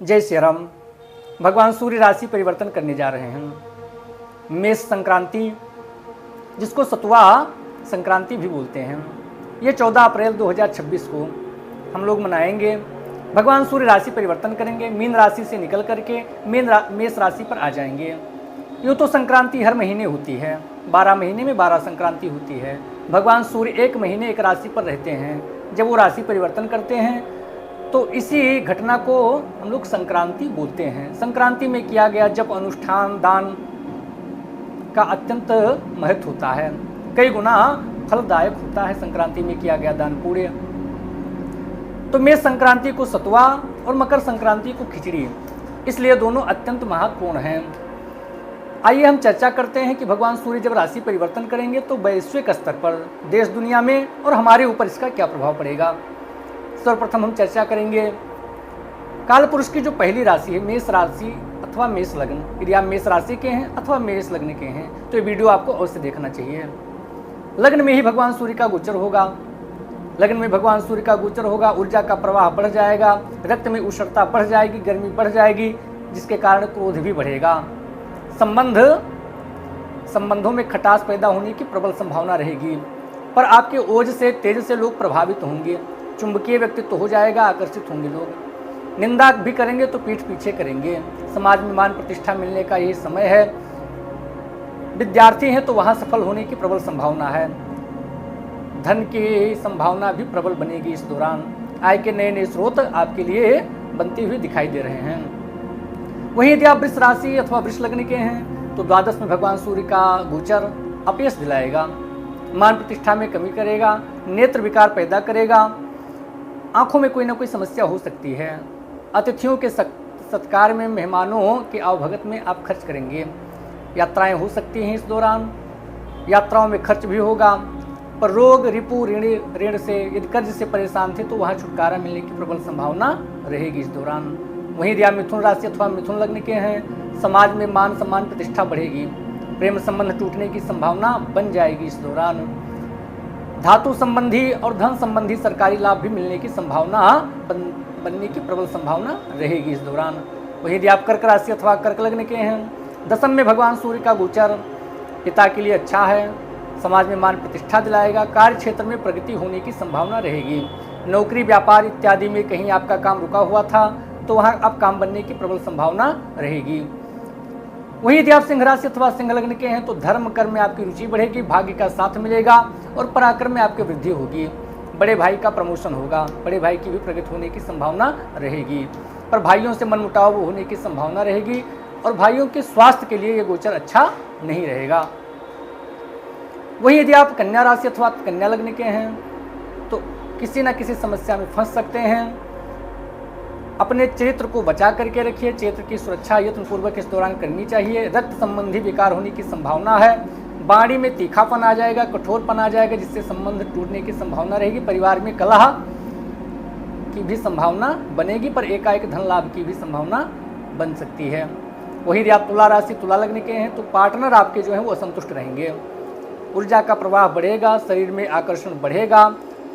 जय श्री राम। भगवान सूर्य राशि परिवर्तन करने जा रहे हैं। मेष संक्रांति, जिसको सतुआ संक्रांति भी बोलते हैं, ये 14 अप्रैल 2026 को हम लोग मनाएंगे। भगवान सूर्य राशि परिवर्तन करेंगे, मीन राशि से निकल करके मेष राशि पर आ जाएंगे। यूँ तो संक्रांति हर महीने होती है, 12 महीने में 12 संक्रांति होती है। भगवान सूर्य एक महीने एक राशि पर रहते हैं। जब वो राशि परिवर्तन करते हैं तो इसी घटना को हम लोग संक्रांति बोलते हैं। संक्रांति में किया गया जब अनुष्ठान दान का अत्यंत महत्व होता है, कई गुना फलदायक होता है संक्रांति में किया गया दान पुण्य। तो मेष संक्रांति को सतुआ और मकर संक्रांति को खिचड़ी, इसलिए दोनों अत्यंत महत्वपूर्ण हैं। आइए हम चर्चा करते हैं कि भगवान सूर्य जब राशि परिवर्तन करेंगे तो वैश्विक स्तर पर देश दुनिया में और हमारे ऊपर इसका क्या प्रभाव पड़ेगा। सर्वप्रथम हम चर्चा करेंगे काल पुरुष की जो पहली राशि है मेष राशि अथवा मेष लग्न। यदि आप मेष राशि के हैं अथवा मेष लग्न के हैं तो ये वीडियो आपको अवश्य देखना चाहिए। लग्न में ही भगवान सूर्य का गोचर होगा। लग्न में भगवान सूर्य का गोचर होगा, ऊर्जा का प्रवाह बढ़ जाएगा, रक्त में उष्णता बढ़ जाएगी, गर्मी बढ़ जाएगी, जिसके कारण क्रोध भी बढ़ेगा। संबंधों में खटास पैदा होने की प्रबल संभावना रहेगी, पर आपके ओज से तेज से लोग प्रभावित होंगे। चुंबकीय व्यक्तित्व हो जाएगा, आकर्षित होंगे लोग। निंदा भी करेंगे तो पीठ पीछे करेंगे। समाज में मान प्रतिष्ठा मिलने का यही समय है। विद्यार्थी हैं तो वहां सफल होने की प्रबल संभावना है। धन की संभावना भी प्रबल बनेगी इस दौरान। आय के नए नए स्रोत आपके लिए बनते हुए दिखाई दे रहे हैं। वहीं यदि आप वृष राशि अथवा वृष लग्न के हैं तो द्वादश में भगवान सूर्य का गोचर अपयश दिलाएगा, मान प्रतिष्ठा में कमी करेगा, नेत्र विकार पैदा करेगा, आंखों में कोई ना कोई समस्या हो सकती है। अतिथियों के सत्कार में, मेहमानों के आवभगत में आप खर्च करेंगे। यात्राएं हो सकती हैं इस दौरान, यात्राओं में खर्च भी होगा। पर रोग रिपु ऋण से यदि कर्ज से परेशान थे तो वहाँ छुटकारा मिलने की प्रबल संभावना रहेगी इस दौरान। वहीं यदि आप मिथुन राशि अथवा मिथुन लग्न के हैं, समाज में मान सम्मान प्रतिष्ठा बढ़ेगी, प्रेम संबंध टूटने की संभावना बन जाएगी इस दौरान। धातु संबंधी और धन संबंधी सरकारी लाभ भी मिलने की संभावना बनने की प्रबल संभावना रहेगी इस दौरान। वहीं यदि आप कर्क राशि अथवा कर्क लग्न के हैं, दशम में भगवान सूर्य का गोचर पिता के लिए अच्छा है, समाज में मान प्रतिष्ठा दिलाएगा, कार्य क्षेत्र में प्रगति होने की संभावना रहेगी। नौकरी व्यापार इत्यादि में कहीं आपका काम रुका हुआ था तो वहाँ अब काम बनने की प्रबल संभावना रहेगी। वहीं यदि आप सिंह राशि अथवा सिंह लग्न के हैं तो धर्म कर्म में आपकी रुचि बढ़ेगी, भाग्य का साथ मिलेगा और पराक्रम में आपकी वृद्धि होगी। बड़े भाई का प्रमोशन होगा, बड़े भाई की भी प्रगति होने की संभावना रहेगी। पर भाइयों से मनमुटाव होने की संभावना रहेगी और भाइयों के स्वास्थ्य के लिए ये गोचर अच्छा नहीं रहेगा। वहीं यदि आप कन्या राशि अथवा कन्या लग्न के हैं तो किसी न किसी समस्या में फंस सकते हैं। अपने चरित्र को बचा करके रखिए, चरित्र की सुरक्षा यत्नपूर्वक इस दौरान करनी चाहिए। रक्त संबंधी विकार होने की संभावना है। वाणी में तीखापन आ जाएगा, कठोरपन आ जाएगा, जिससे संबंध टूटने की संभावना रहेगी। परिवार में कलह की भी संभावना बनेगी, पर एकाएक धन लाभ की भी संभावना बन सकती है। वही यदि आप तुला राशि तुला लग्न के हैं तो पार्टनर आपके जो है वो असंतुष्ट रहेंगे। ऊर्जा का प्रवाह बढ़ेगा, शरीर में आकर्षण बढ़ेगा,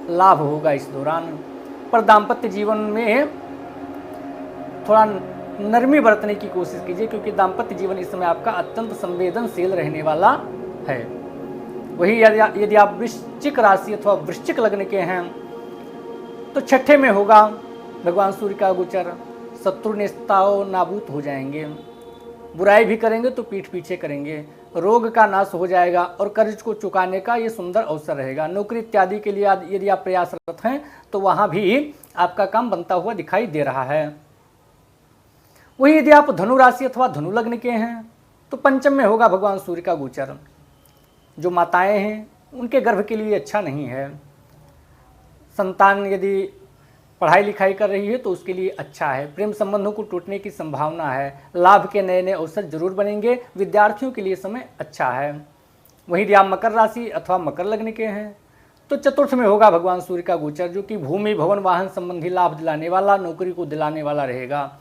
लाभ होगा इस दौरान। पर दाम्पत्य जीवन में थोड़ा नरमी बरतने की कोशिश कीजिए, क्योंकि दाम्पत्य जीवन इस समय आपका अत्यंत संवेदनशील रहने वाला है। वही यदि आप वृश्चिक राशि अथवा वृश्चिक लग्न के हैं तो छठे में होगा भगवान सूर्य का गोचर। शत्रु नेताओं नाबूद हो जाएंगे, बुराई भी करेंगे तो पीठ पीछे करेंगे, रोग का नाश हो जाएगा और कर्ज को चुकाने का ये सुंदर अवसर रहेगा। नौकरी इत्यादि के लिए यदि आप प्रयासरत हैं तो वहाँ भी आपका काम बनता हुआ दिखाई दे रहा है। वही यदि आप धनु राशि अथवा धनु लग्न के हैं तो पंचम में होगा भगवान सूर्य का गोचर। जो माताएं हैं उनके गर्भ के लिए अच्छा नहीं है। संतान यदि पढ़ाई लिखाई कर रही है तो उसके लिए अच्छा है। प्रेम संबंधों को टूटने की संभावना है। लाभ के नए नए अवसर जरूर बनेंगे। विद्यार्थियों के लिए समय अच्छा है। वहीं यदि आप मकर राशि अथवा मकर लग्न के हैं तो चतुर्थ में होगा भगवान सूर्य का गोचर, जो कि भूमि भवन वाहन संबंधी लाभ दिलाने वाला, नौकरी को दिलाने वाला रहेगा।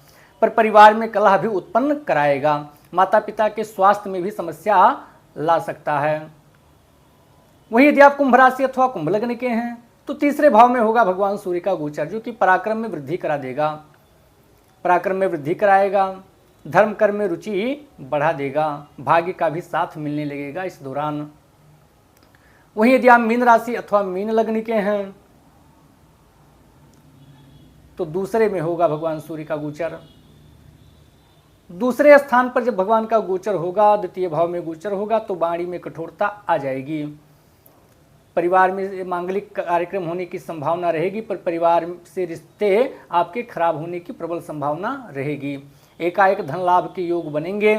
पर परिवार में कलह भी उत्पन्न कराएगा। माता पिता के स्वास्थ्य में भी समस्या ला सकता है। वहीं यदि आप कुंभ राशि अथवा कुंभ लग्न के हैं तो तीसरे भाव में होगा भगवान सूर्य का गोचर, जो कि पराक्रम में वृद्धि करा देगा। पराक्रम में वृद्धि कराएगा, धर्म कर्म में रुचि बढ़ा देगा, भाग्य का भी साथ मिलने लगेगा इस दौरान। वहीं यदि आप मीन राशि अथवा मीन लग्न के हैं तो दूसरे में होगा भगवान सूर्य का गोचर। दूसरे स्थान पर जब भगवान का गोचर होगा, द्वितीय भाव में गोचर होगा, तो वाणी में कठोरता आ जाएगी। परिवार में मांगलिक कार्यक्रम होने की संभावना रहेगी, पर परिवार से रिश्ते आपके खराब होने की प्रबल संभावना रहेगी। एकाएक धन लाभ के योग बनेंगे,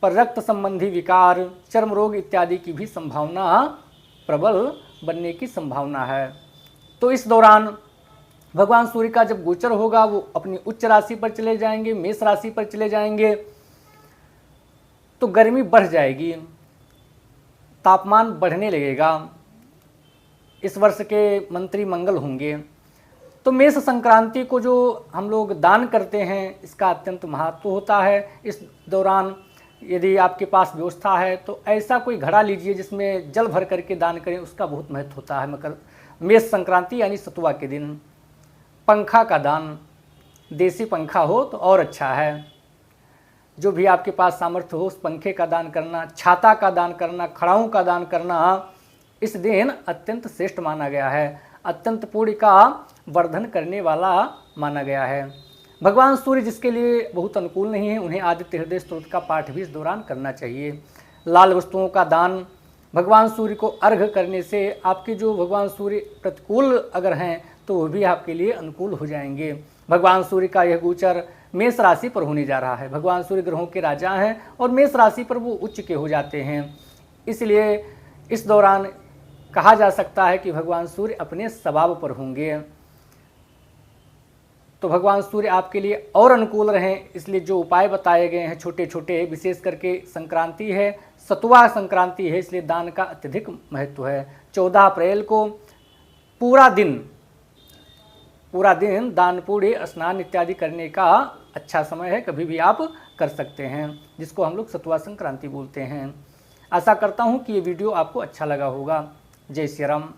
पर रक्त संबंधी विकार, चर्म रोग इत्यादि की भी संभावना प्रबल बनने की संभावना है। तो इस दौरान भगवान सूर्य का जब गोचर होगा, वो अपनी उच्च राशि पर चले जाएंगे, मेष राशि पर चले जाएंगे, तो गर्मी बढ़ जाएगी, तापमान बढ़ने लगेगा। इस वर्ष के मंत्री मंगल होंगे। तो मेष संक्रांति को जो हम लोग दान करते हैं, इसका अत्यंत महत्व होता है। इस दौरान यदि आपके पास व्यवस्था है तो ऐसा कोई घड़ा लीजिए जिसमें जल भर करके दान करें, उसका बहुत महत्व होता है। मेष संक्रांति यानी सतुआ के दिन पंखा का दान, देसी पंखा हो तो और अच्छा है। जो भी आपके पास सामर्थ्य हो उस पंखे का दान करना, छाता का दान करना, खड़ाऊं का दान करना इस दिन अत्यंत श्रेष्ठ माना गया है, अत्यंत पुण्य का वर्धन करने वाला माना गया है। भगवान सूर्य जिसके लिए बहुत अनुकूल नहीं है, उन्हें आदित्य हृदय स्तोत्र का पाठ भी इस दौरान करना चाहिए। लाल वस्तुओं का दान, भगवान सूर्य को अर्घ करने से आपके जो भगवान सूर्य प्रतिकूल अगर हैं तो वो भी आपके लिए अनुकूल हो जाएंगे। भगवान सूर्य का यह गोचर मेष राशि पर होने जा रहा है। भगवान सूर्य ग्रहों के राजा हैं और मेष राशि पर वो उच्च के हो जाते हैं, इसलिए इस दौरान कहा जा सकता है कि भगवान सूर्य अपने स्वभाव पर होंगे। तो भगवान सूर्य आपके लिए और अनुकूल रहें, इसलिए जो उपाय बताए गए हैं छोटे छोटे, विशेष करके संक्रांति है, सतुआ संक्रांति है, इसलिए दान का अत्यधिक महत्व है। 14 अप्रैल को पूरा दिन दान पुण्य स्नान इत्यादि करने का अच्छा समय है, कभी भी आप कर सकते हैं, जिसको हम लोग सतुआ संक्रांति बोलते हैं। आशा करता हूँ कि ये वीडियो आपको अच्छा लगा होगा। जय श्री राम।